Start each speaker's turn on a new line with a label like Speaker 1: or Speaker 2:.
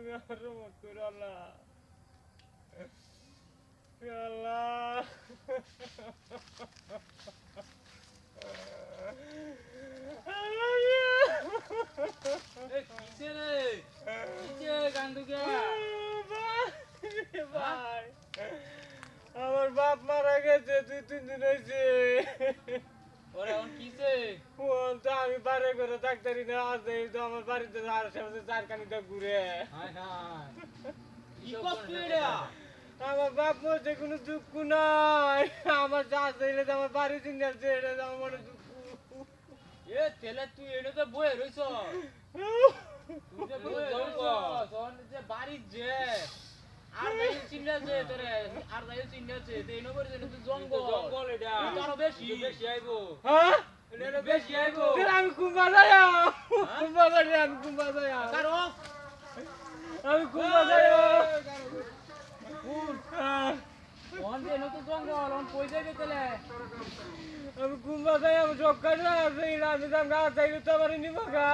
Speaker 1: তুমি আমার রহমত করো আল্লাহ আল্লাহ
Speaker 2: কিসে রে কিসে গান্দুকে
Speaker 1: ভাই আমার বাপ মারা গেছে 2-3 দিন হয়েছে
Speaker 2: ওরে অন কিসে
Speaker 1: তো আমি বারে করে ডাক্তারি না আছে তো আমার বাড়িতে আর সাথে চারখানিটা ঘুরে
Speaker 2: হায় হায় কি করছিস রে
Speaker 1: আমার বাপ মরছে কোনো দুঃখ নাই আমার যা চাইলে আমার বাড়ি চিনে আছে এটা আমার মনে দুঃখ
Speaker 2: এ তেলে তুই এনে তো বয়ে রইছ তুই যে বয়ে রইছ তোর যে বাড়ি যে আর যাই চিন্তা যে তোরে আর যাই চিন্তা যে তেই নগর যে তুই জঙ্গল এটা তার বেশি আইবো
Speaker 1: হ্যাঁ
Speaker 2: এটা বেশি আইবো
Speaker 1: আমি কুম্বা যায়া কুম্বা যাই আমি কুম্বা যায়া
Speaker 2: কারো
Speaker 1: আমি কুম্বা যায়া
Speaker 2: অন যে নতুন জঙ্গল অন কই যাবে তেলে
Speaker 1: আমি কুম্বা যাই আমি সব কাজ আছে আমি দাম গাছ চাইলে তো আমার নিব গা